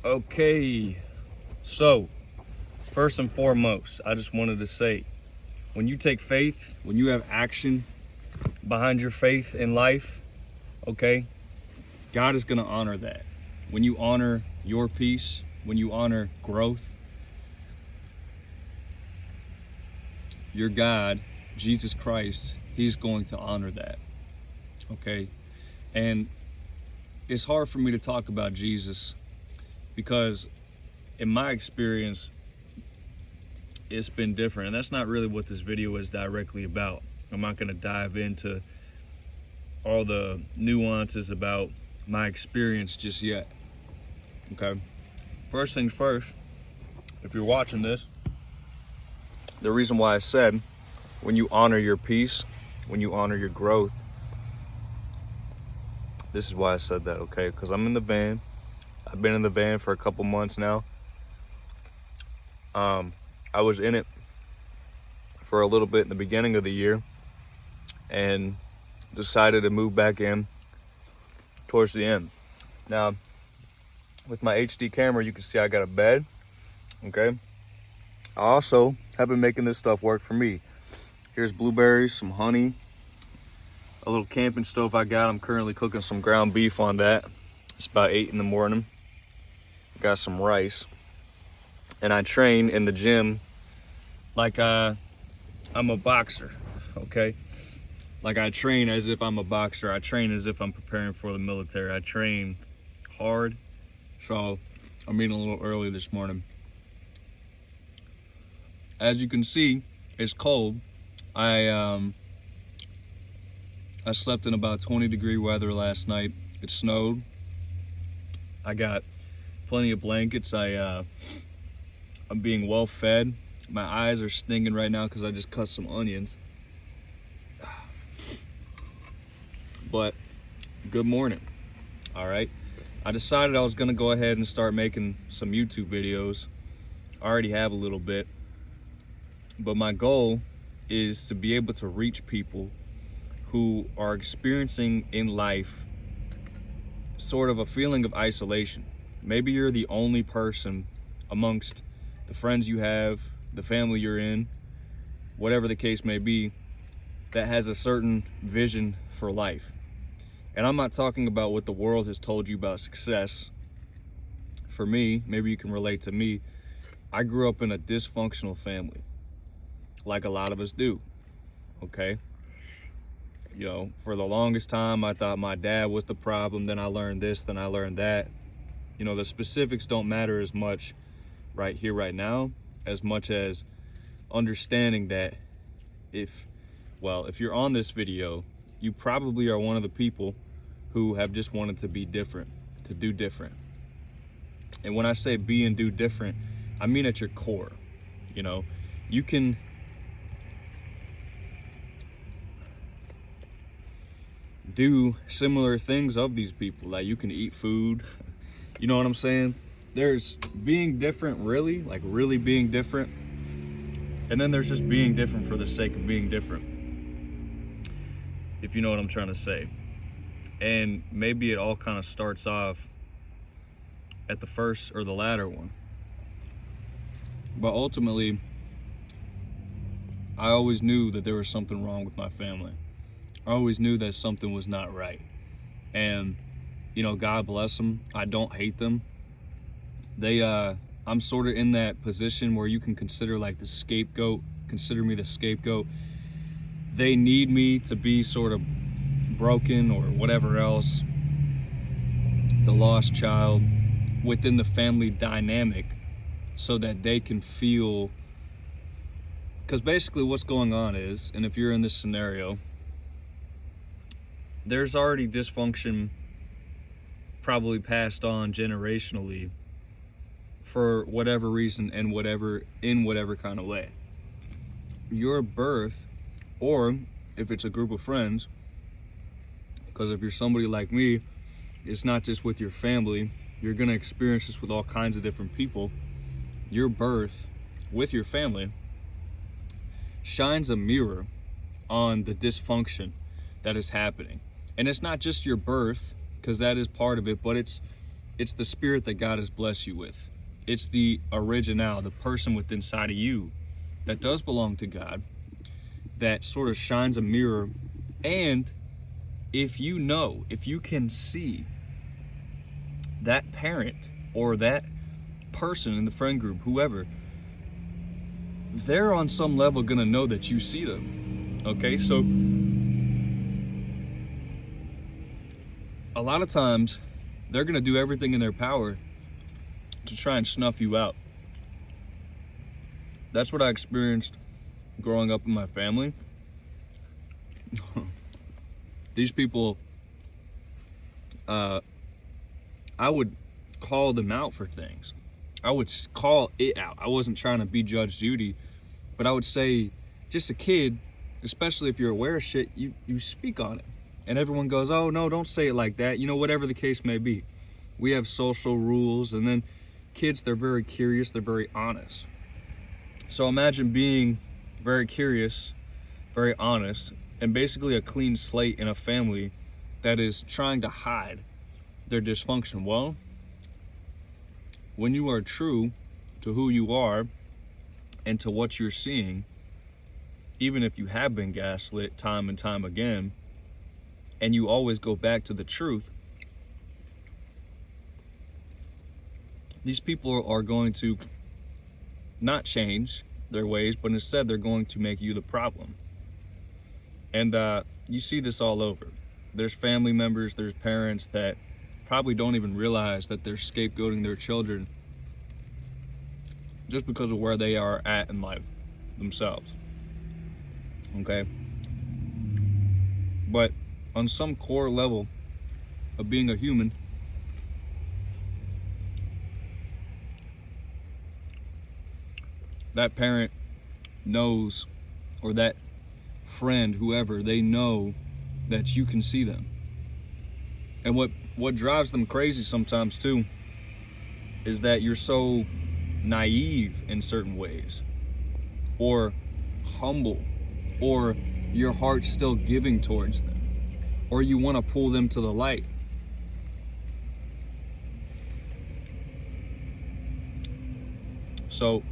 Okay, so first and foremost, I just wanted to say, when you take faith, when you have action behind your faith in life, okay, God is going to honor that. When you honor your peace, when you honor growth, your God, Jesus Christ, He's going to honor that, okay? And it's hard for me to talk about Jesus because in my experience, it's been different. And that's not really what this video is directly about. I'm not going to dive into all the nuances about my experience just yet. Okay. First things first, if you're watching this, the reason why I said when you honor your peace, when you honor your growth, this is why I said that, okay? Because I'm in the van. I've been in the van for a couple months now. I was in it for a little bit in the beginning of the year and decided to move back in towards the end. Now, with my HD camera, you can see I got a bed, okay? I also have been making this stuff work for me. Here's blueberries, some honey, a little camping stove I got. I'm currently cooking some ground beef on that. It's about 8 in the morning. Got some rice. And I train in the gym like I'm a boxer, okay? Like I train as if I'm a boxer. I train as if I'm preparing for the military. I train hard. So I'm eating a little early this morning. As you can see, it's cold. I slept in about 20-degree weather last night. It snowed. I got plenty of blankets. I'm being well fed. My eyes are stinging right now because I just cut some onions. But good morning. All right. I decided I was going to go ahead and start making some YouTube videos. I already have a little bit. But my goal is to be able to reach people who are experiencing in life sort of a feeling of isolation. Maybe you're the only person amongst the friends you have, the family you're in, whatever the case may be, that has a certain vision for life. And I'm not talking about what the world has told you about success. For me, maybe you can relate to me, I grew up in a dysfunctional family, like a lot of us do, okay? You know, for the longest time, I thought my dad was the problem. Then I learned this, then I learned that. You know, the specifics don't matter as much right here, right now, as much as understanding that if you're on this video, you probably are one of the people who have just wanted to be different, to do different. And when I say be and do different, I mean at your core. You know, you can do similar things of these people. Like you can eat food, you know what I'm saying? There's being different, really, like really being different. And then there's just being different for the sake of being different, if you know what I'm trying to say. And maybe it all kind of starts off at the first or the latter one. But ultimately, I always knew that there was something wrong with my family. I always knew that something was not right. And, you know, God bless them. I don't hate them. I'm sort of in that position where you can consider like the scapegoat, consider me the scapegoat. They need me to be sort of broken or whatever else, the lost child within the family dynamic, so that they can feel, because basically what's going on is, and if you're in this scenario, there's already dysfunction probably passed on generationally for whatever reason and in whatever kind of way. Your birth, or if it's a group of friends, because if you're somebody like me, it's not just with your family, you're going to experience this with all kinds of different people. Your birth with your family shines a mirror on the dysfunction that is happening. And it's not just your birth, because that is part of it, but it's It's the spirit that God has blessed you with. It's the original, the person within inside of you that does belong to God, that sort of shines a mirror. And if you can see that parent or that person in the friend group, whoever, they're on some level gonna know that you see them. Okay, so a lot of times they're gonna do everything in their power to try and snuff you out. That's what I experienced growing up in my family. These people, I would call them out for things. I would call it out. I wasn't trying to be Judge Judy, but I would say, just a kid, especially if you're aware of shit, you speak on it. And everyone goes, oh no, don't say it like that. Whatever the case may be. We have social rules, and then kids, they're very curious, they're very honest. So imagine being very curious, very honest, and basically a clean slate in a family that is trying to hide their dysfunction. Well, when you are true to who you are and to what you're seeing, even if you have been gaslit time and time again, and you always go back to the truth, these people are going to not change their ways, but instead they're going to make you the problem. And you see this all over. There's family members, there's parents that probably don't even realize that they're scapegoating their children just because of where they are at in life themselves. Okay? But on some core level of being a human, that parent knows, or that friend, whoever, they know that you can see them. And what drives them crazy sometimes too is that you're so naive in certain ways, or humble, or your heart's still giving towards them, or you want to pull them to the light. So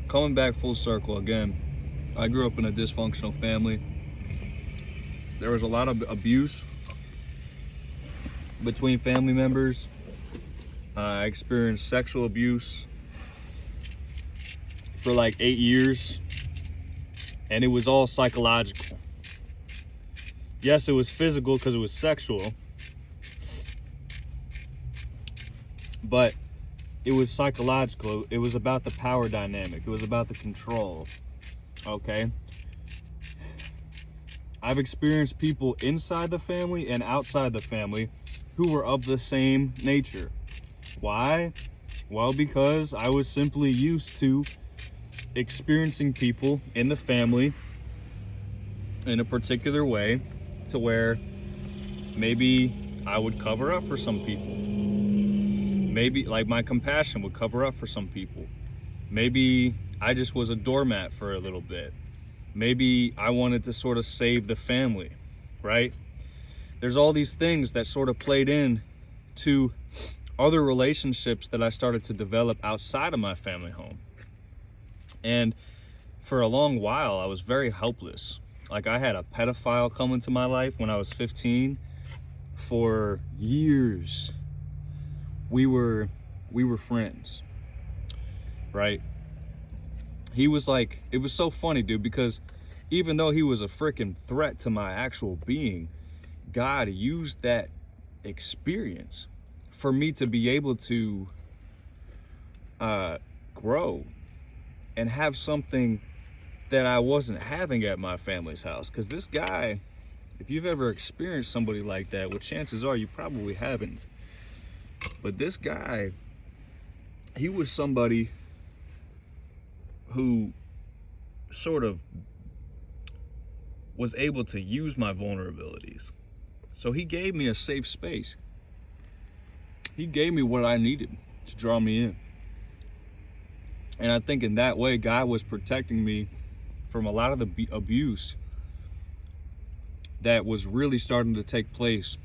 coming back full circle again, I grew up in a dysfunctional family. There was a lot of abuse between family members. I experienced sexual abuse for like 8 years, and it was all psychological. Yes, it was physical because it was sexual, but it was psychological. It was about the power dynamic. It was about the control. Okay? I've experienced people inside the family and outside the family who were of the same nature. Why? Well, because I was simply used to experiencing people in the family in a particular way, to where maybe I would cover up for some people. Maybe like my compassion would cover up for some people. Maybe I just was a doormat for a little bit. Maybe I wanted to sort of save the family, right? There's all these things that sort of played in to other relationships that I started to develop outside of my family home. And for a long while, I was very helpless. Like, I had a pedophile come into my life when I was 15. For years, we were friends, right? He was like, it was so funny, dude, because even though he was a freaking threat to my actual being, God used that experience for me to be able to grow and have something that I wasn't having at my family's house. Because this guy, if you've ever experienced somebody like that, well, chances are you probably haven't. But this guy, he was somebody who sort of was able to use my vulnerabilities. So he gave me a safe space. He gave me what I needed to draw me in. And I think in that way, God was protecting me from a lot of the abuse that was really starting to take place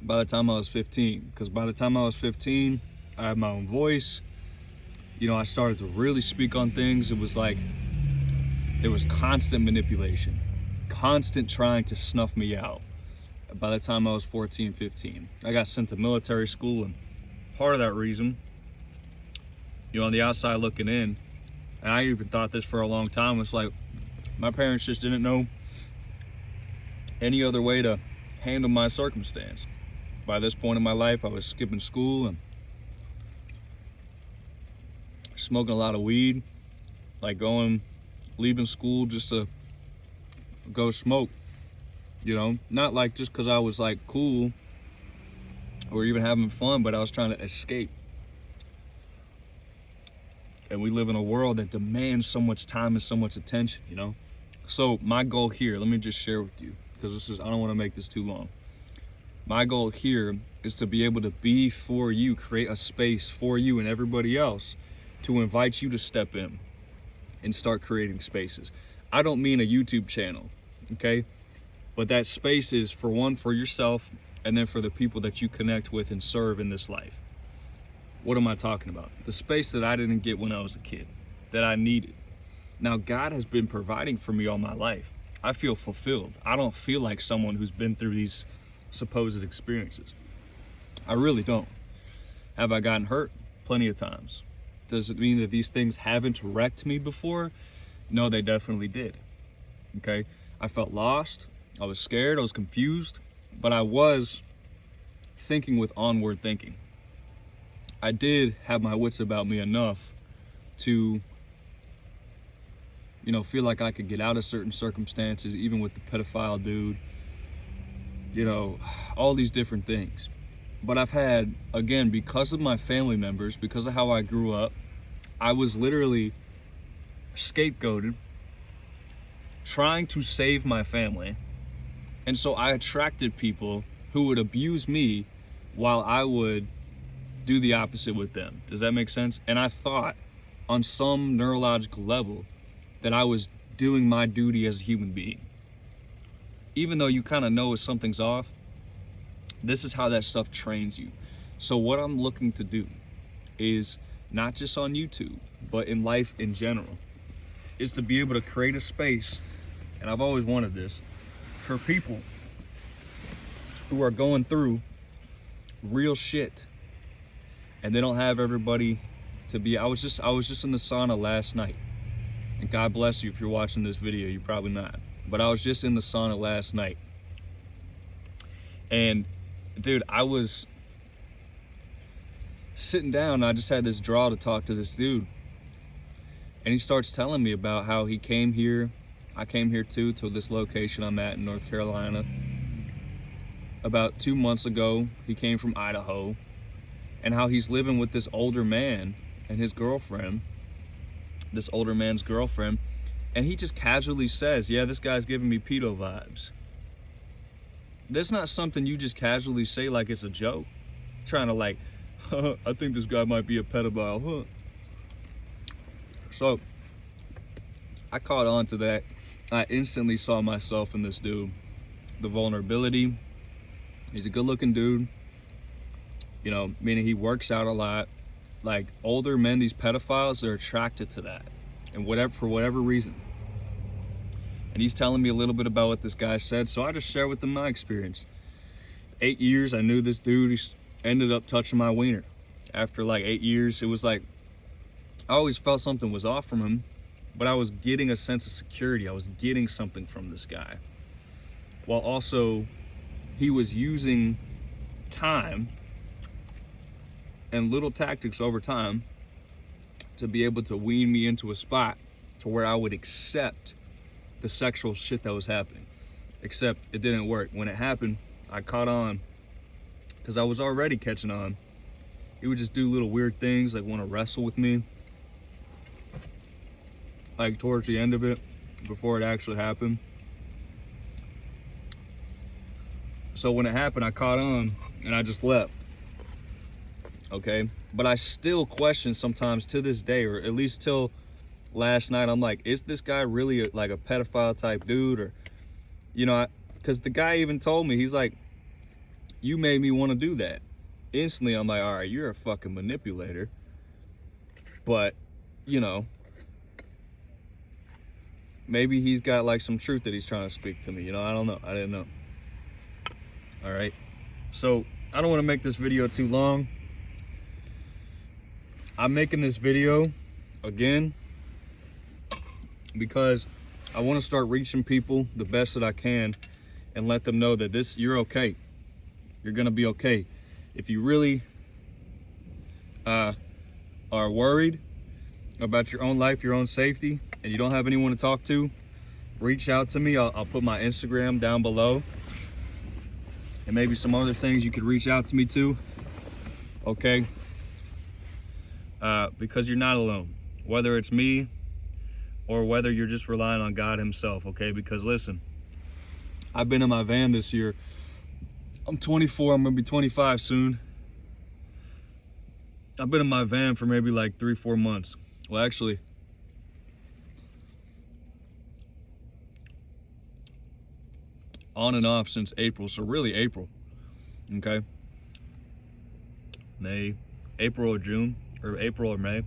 by the time I was 15. Because by the time I was 15, I had my own voice. You know, I started to really speak on things. It was like there was constant manipulation, constant trying to snuff me out. By the time I was 14, 15, I got sent to military school, and part of that reason, you know, on the outside looking in, and I even thought this for a long time, was like my parents just didn't know any other way to handle my circumstance. By this point in my life, I was skipping school and smoking a lot of weed, like leaving school just to go smoke, you know, not like just because I was like cool or even having fun, but I was trying to escape. And we live in a world that demands so much time and so much attention, you know. So my goal here, let me just share with you, because I don't want to make this too long. My goal here is to be able to be for you, create a space for you and everybody else to invite you to step in and start creating spaces. I don't mean a YouTube channel, okay? But that space is, for one, for yourself, and then for the people that you connect with and serve in this life. What am I talking about? The space that I didn't get when I was a kid, that I needed. Now, God has been providing for me all my life. I feel fulfilled. I don't feel like someone who's been through these supposed experiences. I really don't. Have I gotten hurt? Plenty of times. Does it mean that these things haven't wrecked me before? No, they definitely did. Okay? I felt lost. I was scared. I was confused. But I was thinking with onward thinking. I did have my wits about me enough to, you know, feel like I could get out of certain circumstances, even with the pedophile dude, you know, all these different things. But I've had, again, because of my family members, because of how I grew up, I was literally scapegoated, trying to save my family. And so I attracted people who would abuse me while I would do the opposite with them. Does that make sense? And I thought on some neurological level that I was doing my duty as a human being. Even though you kind of know if something's off, this is how that stuff trains you. So what I'm looking to do is, not just on YouTube, but in life in general, is to be able to create a space, and I've always wanted this, for people who are going through real shit and they don't have everybody to be. I was just in the sauna last night, and God bless you if you're watching this video, you're probably not, but I was just in the sauna last night, and dude, I was sitting down and I just had this draw to talk to this dude, and he starts telling me about how he came here. I came here too, to this location I'm at in North Carolina about 2 months ago. He came from Idaho, and how he's living with this older man and his girlfriend, this older man's girlfriend, and he just casually says, yeah, this guy's giving me pedo vibes. That's not something you just casually say like it's a joke, trying to like, I think this guy might be a pedophile, huh? So I caught on to that. I instantly saw myself in this dude. The vulnerability. He's a good looking dude, you know, meaning he works out a lot. Like older men, these pedophiles, they're attracted to that, and for whatever reason. And he's telling me a little bit about what this guy said, so I just share with him my experience. 8 years, I knew this dude. He ended up touching my wiener. After like 8 years, it was like, I always felt something was off from him, but I was getting a sense of security. I was getting something from this guy. While also, he was using time and little tactics over time to be able to wean me into a spot to where I would accept the sexual shit that was happening. Except it didn't work. When it happened, I caught on, because I was already catching on. He would just do little weird things, like want to wrestle with me, like towards the end of it, before it actually happened. So when it happened, I caught on and I just left. Okay, but I still question sometimes to this day, or at least till last night, I'm like, is this guy really like a pedophile type dude? Or, you know, because the guy even told me, he's like, you made me want to do that. Instantly, I'm like, all right, you're a fucking manipulator. But, you know, maybe he's got like some truth that he's trying to speak to me. You know, I don't know. I didn't know. All right. So I don't want to make this video too long. I'm making this video again because I want to start reaching people the best that I can and let them know that you're okay. You're going to be okay. If you really are worried about your own life, your own safety, and you don't have anyone to talk to, reach out to me. I'll put my Instagram down below, and maybe some other things you could reach out to me to, okay? Because you're not alone, whether it's me or whether you're just relying on God himself, okay? Because listen, I've been in my van this year. I'm 24, I'm gonna be 25 soon. I've been in my van for maybe like 3-4 months. Well, actually, on and off since April, so really April, okay? April or June, or April or May.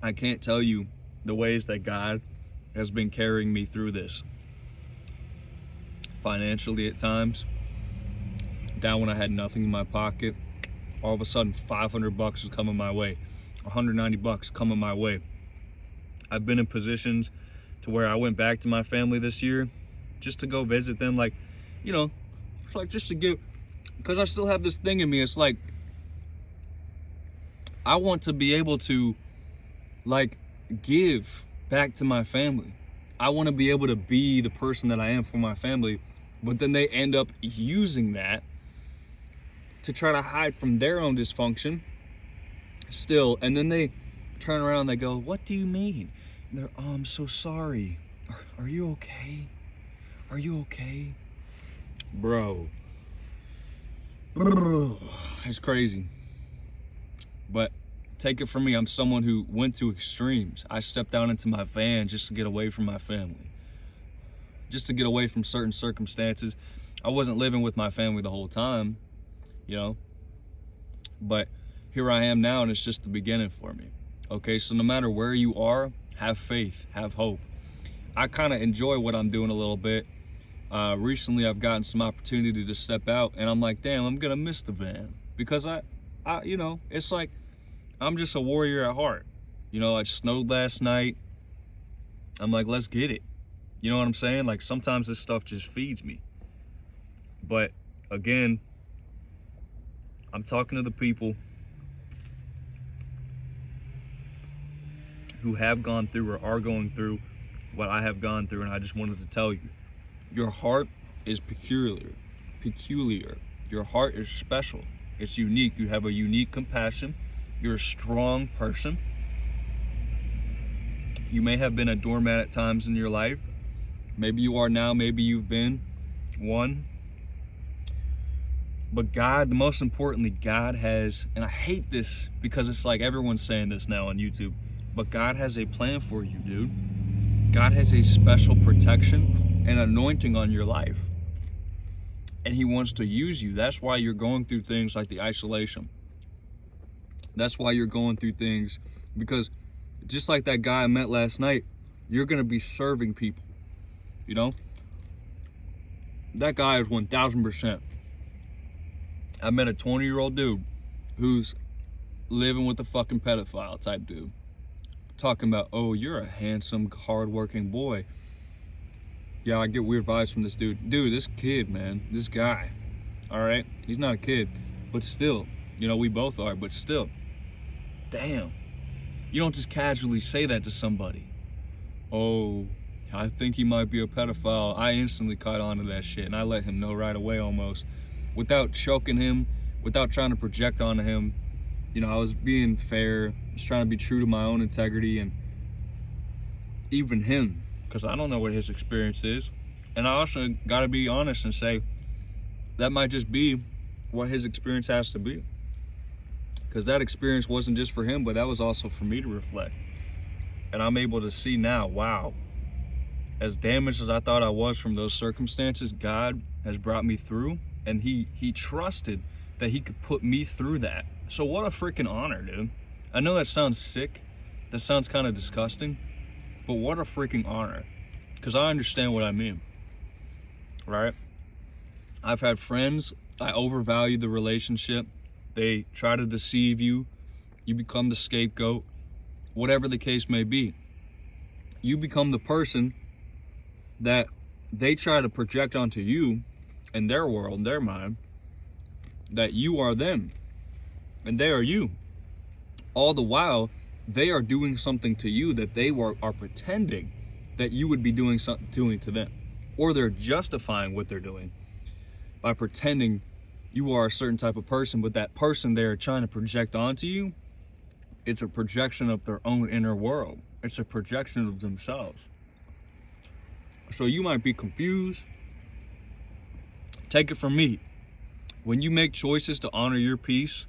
I can't tell you the ways that God has been carrying me through this. Financially at times, down when I had nothing in my pocket, all of a sudden $500 is coming my way, $190 coming my way. I've been in positions to where I went back to my family this year just to go visit them, like, you know, it's like just to give, because I still have this thing in me. It's like, I want to be able to, like, give back to my family. I want to be able to be the person that I am for my family, but then they end up using that to try to hide from their own dysfunction still, and then they turn around and they go, what do you mean? And they're, oh, I'm so sorry. Are you okay? Are you okay? Bro. It's crazy. But take it from me, I'm someone who went to extremes. I stepped out into my van just to get away from my family. Just to get away from certain circumstances. I wasn't living with my family the whole time, you know. But here I am now, and it's just the beginning for me. Okay, so no matter where you are, have faith, have hope. I kind of enjoy what I'm doing a little bit. Recently, I've gotten some opportunity to step out, and I'm like, damn, I'm gonna miss the van. Because I you know, it's like, I'm just a warrior at heart. You know, it snowed last night. I'm like, let's get it. You know what I'm saying? Like, sometimes this stuff just feeds me. But again, I'm talking to the people who have gone through or are going through what I have gone through, and I just wanted to tell you, your heart is peculiar. Your heart is special. It's unique. You have a unique compassion. You're a strong person. You may have been a doormat at times in your life. Maybe you are now, maybe you've been one. But God, most importantly, God has, and I hate this because it's like everyone's saying this now on YouTube, but God has a plan for you, dude. God has a special protection and anointing on your life. And he wants to use you. That's why you're going through things like the isolation. That's why you're going through things, because just like that guy I met last night, you're going to be serving people, you know? That guy is 1000%. I met a 20-year-old dude who's living with a fucking pedophile type dude. Talking about, oh, you're a handsome, hardworking boy. Yeah, I get weird vibes from this dude. Dude, this kid, man, this guy, all right? He's not a kid, but still, you know, we both are, but still. Damn, you don't just casually say that to somebody. Oh, I think he might be a pedophile. I instantly caught on to that shit, and I let him know right away almost. Without choking him, without trying to project onto him. You know, I was being fair, just trying to be true to my own integrity, and even him, because I don't know what his experience is. And I also got to be honest and say, that might just be what his experience has to be. Because that experience wasn't just for him, but that was also for me to reflect. And I'm able to see now, wow, as damaged as I thought I was from those circumstances, God has brought me through, and he trusted that he could put me through that. So what a freaking honor, dude. I know that sounds sick. That sounds kind of disgusting, but what a freaking honor, because I understand what I mean, right? I've had friends, I overvalue the relationship. They try to deceive you. You become the scapegoat, whatever the case may be. You become the person that they try to project onto you in their world, their mind, that you are them and they are you. All the while, they are doing something to you that they are pretending that you would be doing something to them, or they're justifying what they're doing by pretending you are a certain type of person, but that person they are trying to project onto you, it's a projection of their own inner world. It's a projection of themselves. So you might be confused. Take it from me. When you make choices to honor your peace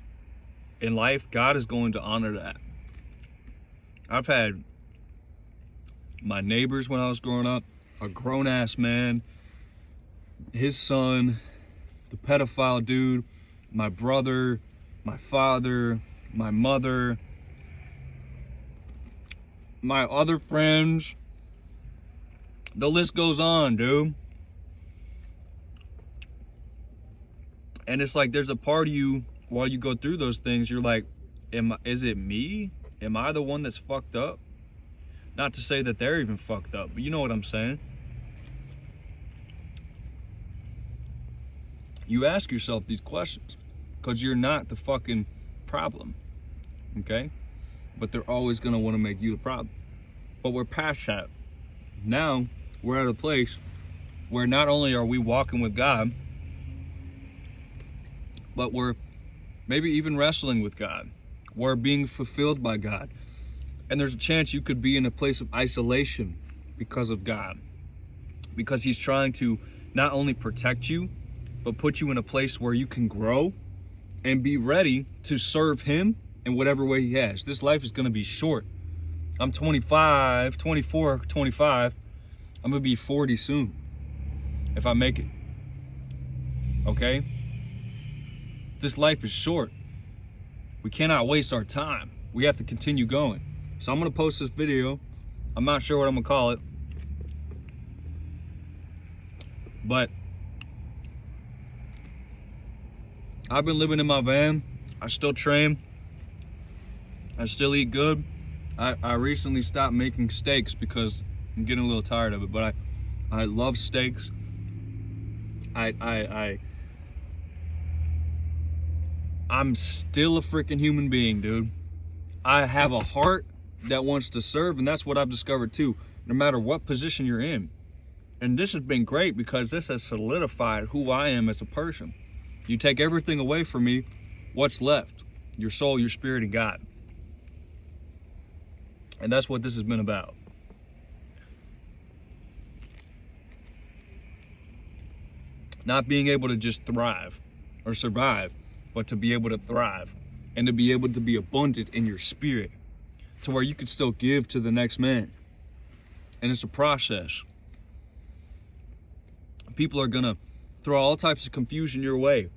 in life, God is going to honor that. I've had my neighbors when I was growing up, a grown-ass man, his son, the pedophile dude, my brother, my father, my mother, my other friends. The list goes on, dude. And it's like there's a part of you, while you go through those things, you're like, is it me? Am I the one that's fucked up? Not to say that they're even fucked up, but you know what I'm saying. You ask yourself these questions because you're not the fucking problem, okay? But they're always gonna wanna make you the problem. But we're past that. Now, we're at a place where not only are we walking with God, but we're maybe even wrestling with God. We're being fulfilled by God. And there's a chance you could be in a place of isolation because of God. Because he's trying to not only protect you, but put you in a place where you can grow and be ready to serve him in whatever way he has. This life is gonna be short. I'm 25, 24, 25. I'm gonna be 40 soon, if I make it, okay? This life is short. We cannot waste our time. We have to continue going. So I'm gonna post this video. I'm not sure what I'm gonna call it, but I've been living in my van. I still train. I still eat good. I recently stopped making steaks because I'm getting a little tired of it, but I love steaks. I'm still a freaking human being, dude. I have a heart that wants to serve, and that's what I've discovered too, no matter what position you're in. And this has been great because this has solidified who I am as a person. You take everything away from me, what's left? Your soul, your spirit, and God. And that's what this has been about. Not being able to just thrive or survive, but to be able to thrive and to be able to be abundant in your spirit to where you can still give to the next man. And it's a process. People are gonna throw all types of confusion your way,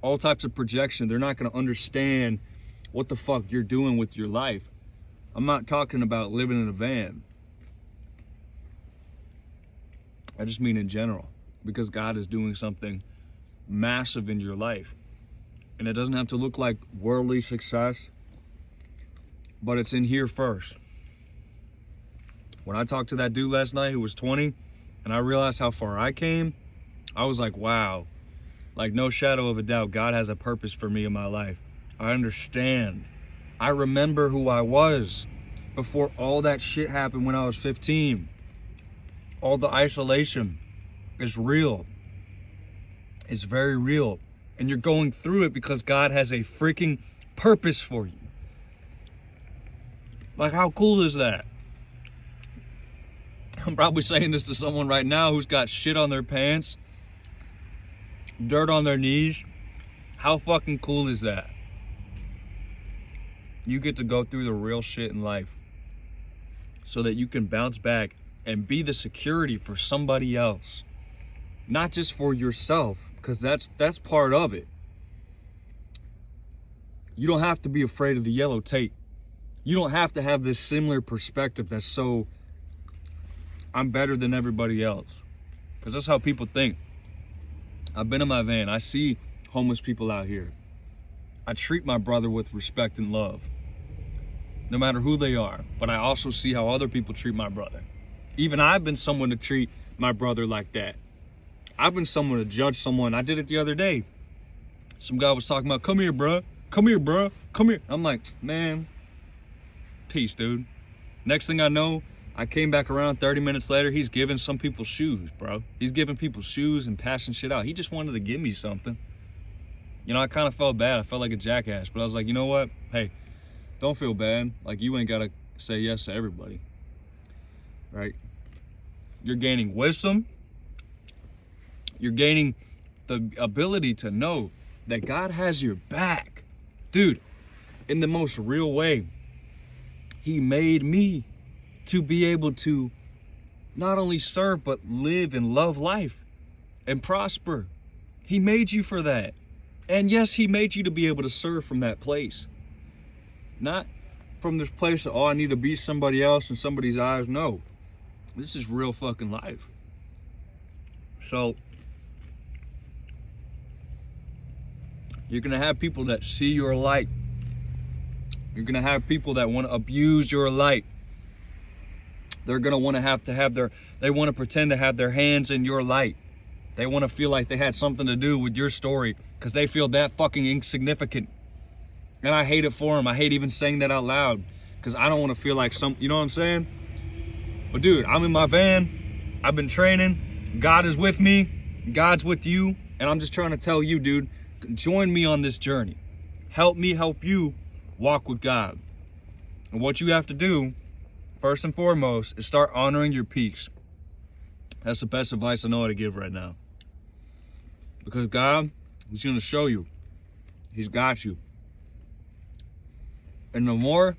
all types of projection. They're not gonna understand what the fuck you're doing with your life. I'm not talking about living in a van. I just mean in general, because God is doing something massive in your life. And it doesn't have to look like worldly success, but it's in here first. When I talked to that dude last night who was 20, and I realized how far I came, I was like, wow, like no shadow of a doubt, God has a purpose for me in my life. I understand. I remember who I was before all that shit happened when I was 15. All the isolation is real. It's very real. And you're going through it because God has a freaking purpose for you. Like, how cool is that? I'm probably saying this to someone right now who's got shit on their pants, dirt on their knees. How fucking cool is that? You get to go through the real shit in life so that you can bounce back and be the security for somebody else. Not just for yourself, because that's part of it. You don't have to be afraid of the yellow tape. You don't have to have this similar perspective that's so, I'm better than everybody else. Because that's how people think. I've been in my van. I see homeless people out here. I treat my brother with respect and love, no matter who they are. But I also see how other people treat my brother. Even I've been someone to treat my brother like that. I've been someone to judge someone. I did it the other day. Some guy was talking about, come here, bro. Come here, bro. Come here. I'm like, man, peace, dude. Next thing I know, I came back around 30 minutes later. He's giving some people shoes, bro. He's giving people shoes and passing shit out. He just wanted to give me something. You know, I kind of felt bad. I felt like a jackass. But I was like, you know what? Hey, don't feel bad. Like, you ain't got to say yes to everybody. Right? You're gaining wisdom. You're gaining the ability to know that God has your back. Dude, in the most real way, he made me to be able to not only serve, but live and love life and prosper. He made you for that. And yes, he made you to be able to serve from that place. Not from this place of, oh, I need to be somebody else in somebody's eyes. No, this is real fucking life. So, you're going to have people that see your light. You're going to have people that want to abuse your light. They're going to want to have their, they want to pretend to have their hands in your light. They want to feel like they had something to do with your story because they feel that fucking insignificant. And I hate it for them. I hate even saying that out loud because I don't want to feel like you know what I'm saying? But dude, I'm in my van. I've been training. God is with me. God's with you. And I'm just trying to tell you, dude, join me on this journey. Help me help you walk with God. And what you have to do, first and foremost, is start honoring your peace. That's the best advice I know how to give right now. Because God, he's going to show you. He's got you. And the more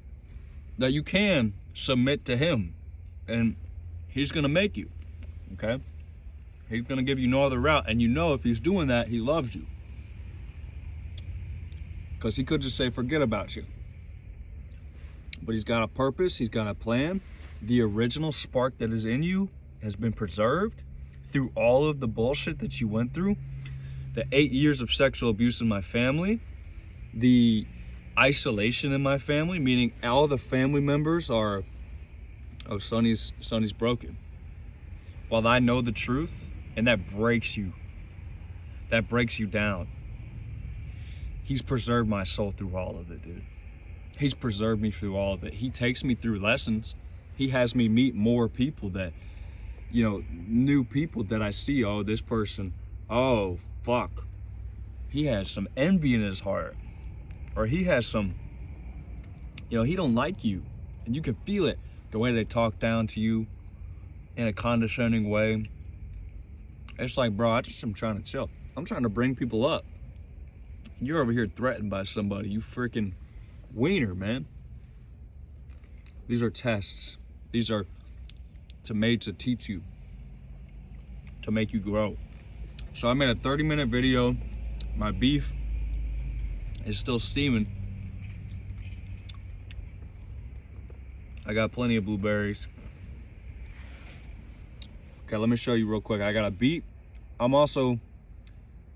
that you can submit to him, and he's going to make you. Okay? He's going to give you no other route. And you know if he's doing that, he loves you. Because he could just say, forget about you. But he's got a purpose. He's got a plan. The original spark that is in you has been preserved through all of the bullshit that you went through. The 8 years of sexual abuse in my family. The isolation in my family, meaning all the family members are, oh, Sonny's broken. Well, I know the truth, and that breaks you. That breaks you down. He's preserved my soul through all of it, dude. He's preserved me through all of it. He takes me through lessons. He has me meet more people that, you know, new people that I see. Oh, this person, oh, fuck. He has some envy in his heart. Or he has some, you know, he don't like you. And you can feel it. The way they talk down to you in a condescending way. It's like, bro, I'm trying to chill. I'm trying to bring people up. You're over here threatened by somebody. You freaking wiener, man. These are tests. These are made to teach you, to make you grow. So I made a 30-minute video. My beef is still steaming. I got plenty of blueberries. Okay, let me show you real quick. I got a beat. I'm also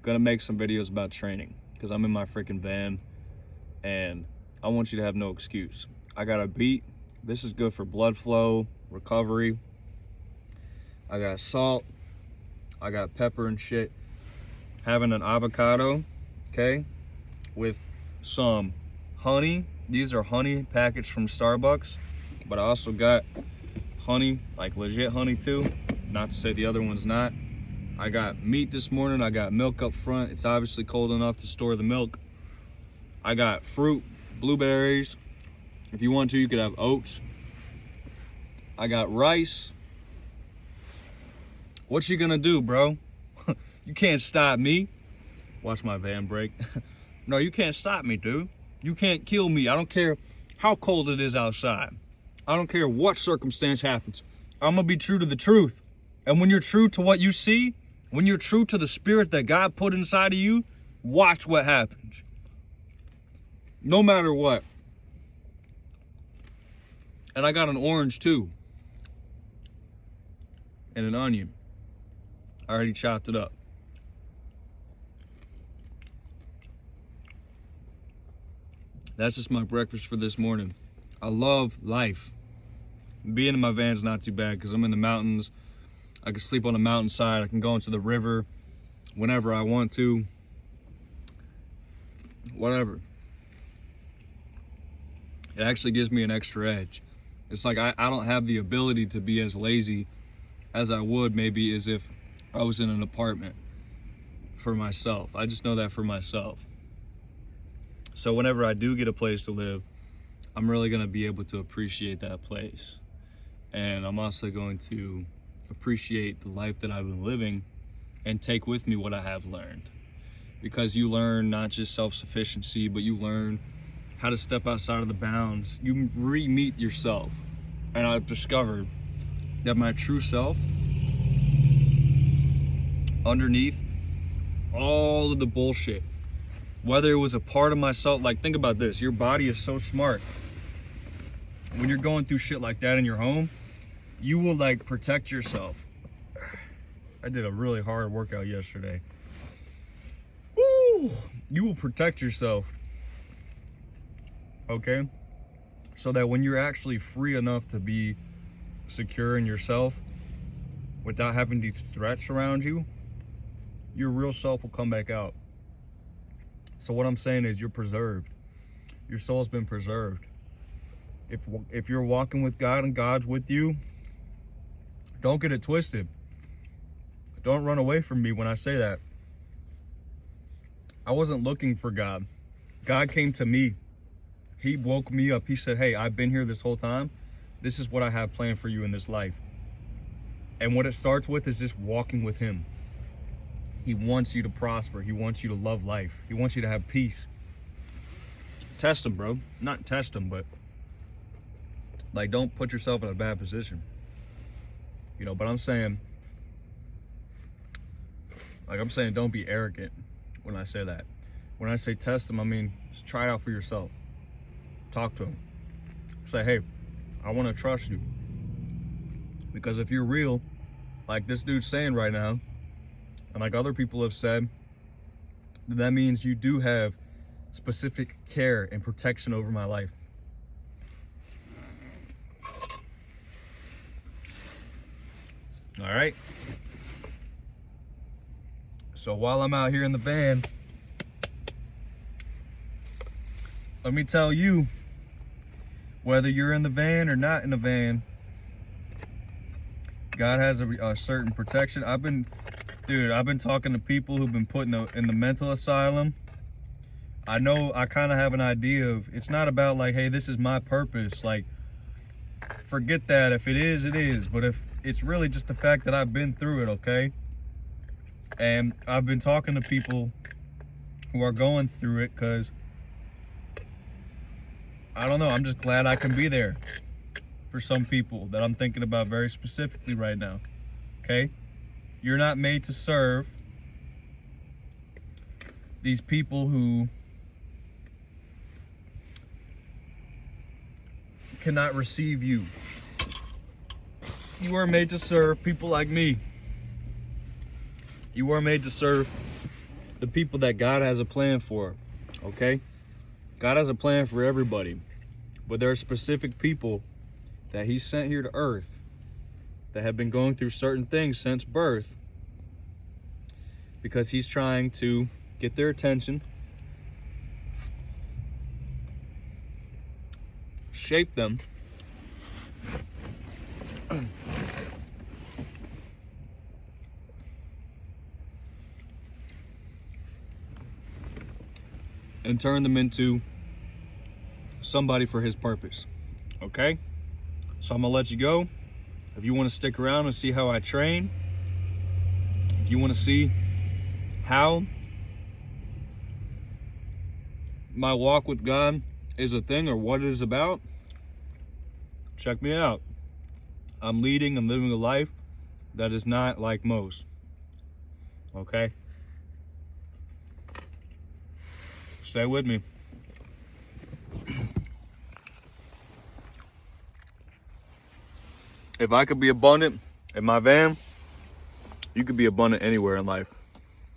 gonna make some videos about training because I'm in my freaking van and I want you to have no excuse. I got a beet. This is good for blood flow, recovery. I got salt. I got pepper and shit. Having an avocado, okay, with some honey. These are honey packaged from Starbucks, but I also got honey, like legit honey too. Not to say the other one's not. I got meat this morning. I got milk up front. It's obviously cold enough to store the milk. I got fruit, blueberries. If you want to, you could have oats. I got rice. What you gonna do, bro? You can't stop me. Watch my van brake. No, you can't stop me, dude. You can't kill me. I don't care how cold it is outside. I don't care what circumstance happens. I'm going to be true to the truth. And when you're true to what you see, when you're true to the spirit that God put inside of you, watch what happens. No matter what. And I got an orange too. And an onion. I already chopped it up. That's just my breakfast for this morning. I love life. Being in my van's not too bad because I'm in the mountains. I can sleep on a mountainside. I can go into the river whenever I want to. Whatever. It actually gives me an extra edge. It's like I don't have the ability to be as lazy as I would maybe as if I was in an apartment for myself. I just know that for myself. So whenever I do get a place to live, I'm really going to be able to appreciate that place. And I'm also going to appreciate the life that I've been living and take with me what I have learned. Because you learn not just self-sufficiency, but you learn how to step outside of the bounds. You re-meet yourself. And I've discovered that my true self, underneath all of the bullshit, whether it was a part of myself, like think about this, your body is so smart. When you're going through shit like that in your home, you will like protect yourself. I did a really hard workout yesterday. Woo! You will protect yourself. Okay? So that when you're actually free enough to be secure in yourself without having these threats around you, your real self will come back out. So what I'm saying is you're preserved. Your soul's been preserved. If you're walking with God and God's with you, don't get it twisted. Don't run away from me when I say that. I wasn't looking for God. God came to me. He woke me up. He said, hey, I've been here this whole time. This is what I have planned for you in this life. And what it starts with is just walking with him. He wants you to prosper. He wants you to love life. He wants you to have peace. Test him, bro. Not test him, but like don't put yourself in a bad position. You know, but I'm saying don't be arrogant when I say that. When I say test him, I mean just try it out for yourself. Talk to him. Say, hey, I want to trust you. Because if you're real, like this dude's saying right now, and like other people have said, that means you do have specific care and protection over my life. All right. So while I'm out here in the van, let me tell you, whether you're in the van or not in the van, God has a certain protection. I've been talking to people who've been put in the mental asylum. I know I kind of have an idea of, it's not about like, hey, this is my purpose. Like, forget that. If it is, it is. But if it's really just the fact that I've been through it, okay? And I've been talking to people who are going through it because, I don't know, I'm just glad I can be there for some people that I'm thinking about very specifically right now, okay? You're not made to serve these people who cannot receive you. You are made to serve people like me. You are made to serve the people that God has a plan for, okay? God has a plan for everybody, but there are specific people that he sent here to earth that have been going through certain things since birth because he's trying to get their attention, shape them, and turn them into somebody for his purpose, okay? So I'm gonna let you go. If you want to stick around and see how I train, if you want to see how my walk with God is a thing or what it is about, check me out. I'm living a life that is not like most. Okay? Stay with me. If I could be abundant in my van, you could be abundant anywhere in life.